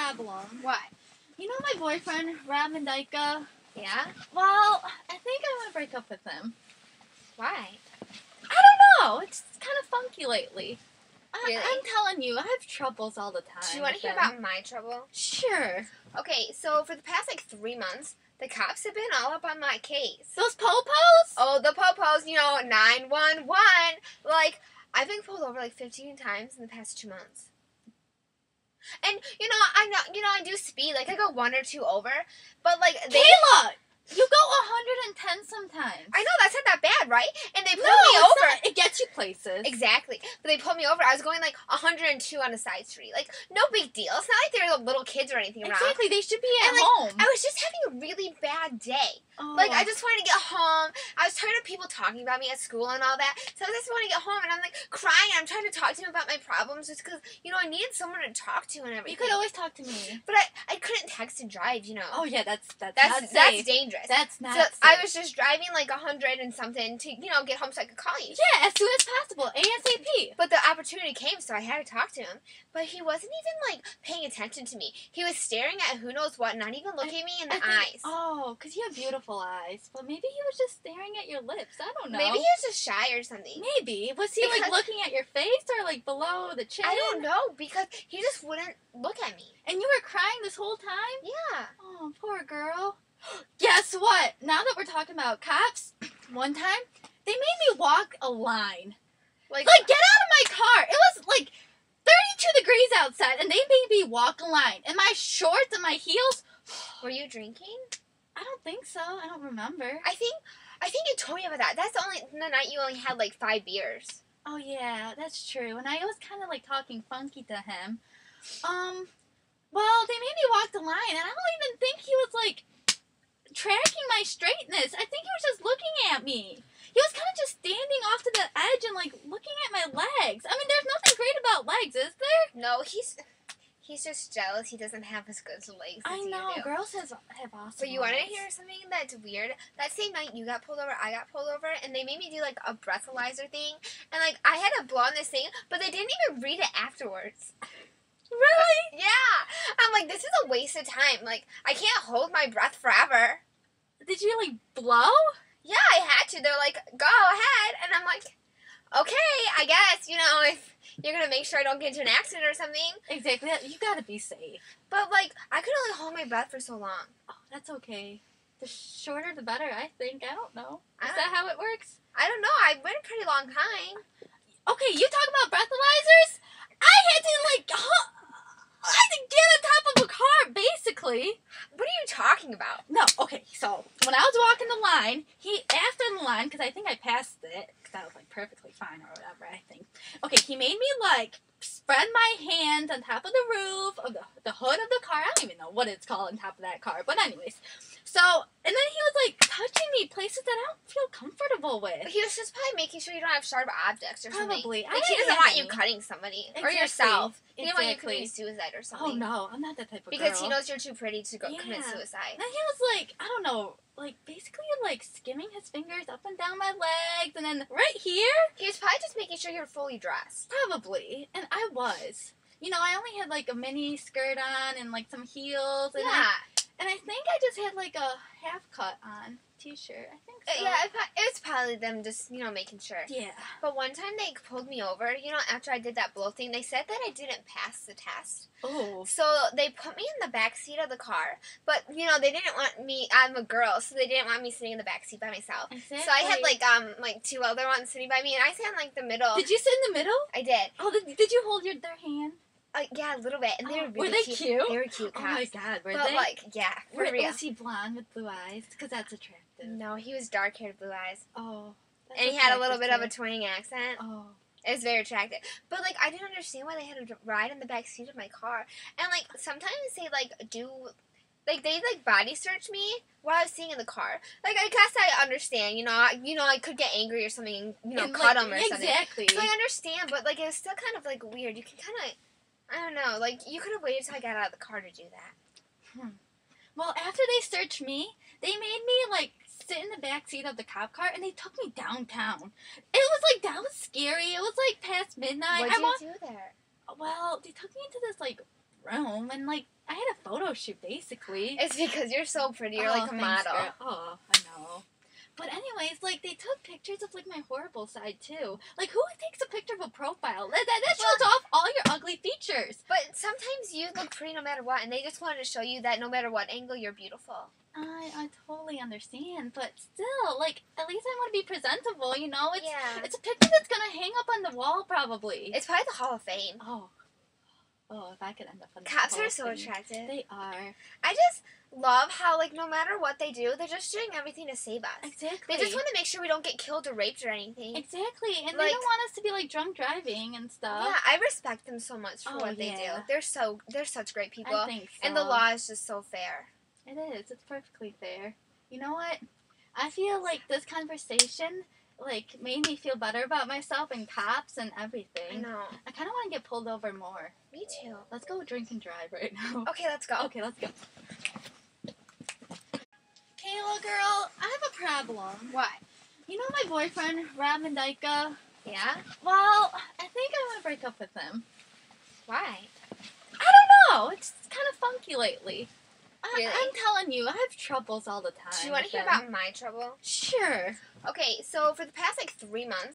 problem. What? You know my boyfriend, Rob Mendyka? Yeah? Well, I think I want to break up with him. Why? I don't know. It's kind of funky lately. Really? I'm telling you, I have troubles all the time. Do you want to hear about my trouble? Sure. Okay, so for the past 3 months, the cops have been all up on my case. Those popos? Oh, the popos, 911. Like, I've been pulled over 15 times in the past 2 months. And I do speed. I go 1 or 2 over, but they. Kayla, you go 110 sometimes. I know that's not that bad, right? And they pulled No, me it's over. not. It gets you places. Exactly, but they pulled me over. I was going 102 on a side street. No big deal. It's not like there were little kids or anything around. Exactly, they should be at And home. I was just having a really bad day. Oh. I just wanted to get home. I was tired of people talking about me at school and all that. So I just wanted to get home, and I'm crying. I'm trying to talk to him about my problems just because I needed someone to talk to and everything. You could always talk to me. But I couldn't text and drive. Oh yeah, that's not that's safe. dangerous. That's not. So safe. I was just driving 100 and something to get home so I could call you. Yeah, as soon as possible, ASAP. But the opportunity came, so I had to talk to him. But he wasn't even paying attention to me. He was staring at who knows what, not even looking me in the eyes. Oh, because you have beautiful eyes. But maybe he was just staring at your lips. I don't know. Maybe he was just shy or something. Maybe. Was he looking at your face or below the chin? I don't know, because he just wouldn't look at me. And you were crying this whole time? Yeah. Oh, poor girl. Guess what? Now that we're talking about cops, one time they made me walk a line. Get out of my car. It was 32 degrees outside, and they made me walk a line. And my shorts and my heels. Were you drinking? I don't think so. I don't remember. I think you told me about that. That's the night you only had 5 beers. Oh yeah, that's true. And I was kind of talking funky to him. Well, they made me walk the line, and I don't even think he was tracking my straightness. I think he was just looking at me. He was kind of just standing off to the edge and looking at my legs. I mean, there's nothing great about legs, is there? No, he's just jealous. He doesn't have as good legs as you do. I know. Girls have awesome But you want to legs. hear something that's weird? That same night you got pulled over, I got pulled over, and they made me do a breathalyzer thing, and I had to blow on this thing, but they didn't even read it afterwards. Really? Yeah. I'm this is a waste of time. I can't hold my breath forever. Did you blow? Yeah, I had to. They're go ahead, and I'm okay, I guess, if you're gonna make sure I don't get into an accident or something. Exactly. You gotta be safe. But I could only hold my breath for so long. Oh, that's okay. The shorter the better, I think. I don't know. Is that how it works? I don't know. I went a pretty long time. Okay, you talk about breathalyzers? I had to get on top of a car, basically. What are you talking about? No, okay, so when I was walking the line, after the line, because I think I passed it, because I was perfectly fine or whatever, I think. Okay, he made me spread my hands on top of the roof of the hood of the car. I don't even know what it's called on top of that car, but anyways. So, and then he was touching me places that I don't feel comfortable with. He was just probably making sure you don't have sharp objects or something. Probably. He doesn't want you cutting somebody or yourself. He didn't want you committing suicide or something. Oh no, I'm not that type of girl. Because he knows you're too pretty to go commit suicide. And then he was I don't know, basically skimming his fingers up and down my legs, and then right here. He was probably just making sure you're fully dressed. Probably, and I was. I only had a mini skirt on and some heels. And And I think I just had a half cut on t-shirt. I think so. Yeah, it was probably them just, making sure. Yeah. But one time they pulled me over, after I did that blow thing, they said that I didn't pass the test. Oh. So they put me in the back seat of the car, but, they didn't want me, I'm a girl, so they didn't want me sitting in the back seat by myself. Exactly. So I had, 2 other ones sitting by me, and I sat in, the middle. Did you sit in the middle? I did. Oh, did you hold their hand? Yeah, a little bit, and they were really Were they cute? They were cute cops. Oh my God, were but they? Yeah, for real. Was he blonde with blue eyes? Because that's attractive. No, he was dark-haired, blue eyes. Oh. And he had a little bit of a twang accent. Oh. It was very attractive. But, I didn't understand why they had to ride in the back seat of my car. And, sometimes they, they body search me while I was sitting in the car. I guess I understand, I could get angry or something and cut them or something. Exactly. So I understand, but, it was still kind of, weird. You can kind of, I don't know, you could have waited till I got out of the car to do that. Well, after they searched me, they made me, sit in the back seat of the cop car, and they took me downtown. It was, that was scary. It was, past midnight. What did you do there? Well, they took me into this, room, and like I had a photo shoot basically. It's because you're so pretty. You're like a thanks, model. girl. Oh, I know. But anyways, like they took pictures of like my horrible side too. Like who takes a picture of a profile? That shows off all your ugly features. But sometimes you look pretty no matter what, and they just wanted to show you that no matter what angle, you're beautiful. I totally understand, but still, like at least I want to be presentable. You know, it's a picture that's gonna hang up on the wall probably. It's probably the Hall of Fame. Oh, if I could end up on the Cops Hall are of so Fame. attractive. They are. I just love how, like, no matter what they do, they're just doing everything to save us. Exactly. They just want to make sure we don't get killed or raped or anything. Exactly, and like, they don't want us to be like drunk driving and stuff. Yeah, I respect them so much for what they do. They're such great people. I think so. And the law is just so fair. It is. It's perfectly fair. You know what? I feel like this conversation like made me feel better about myself and cops and everything. I know. I kind of want to get pulled over more. Me too. Let's go drink and drive right now. Okay, let's go. Okay, let's go. Kayla, girl, I have a problem. What? You know my boyfriend, Rob Mendika? Yeah? Well, I think I want to break up with him. Why? I don't know. It's kind of funky lately. Really? I'm telling you, I have troubles all the time. Do you want to hear about my trouble? Sure. Okay, so for the past, like, 3 months,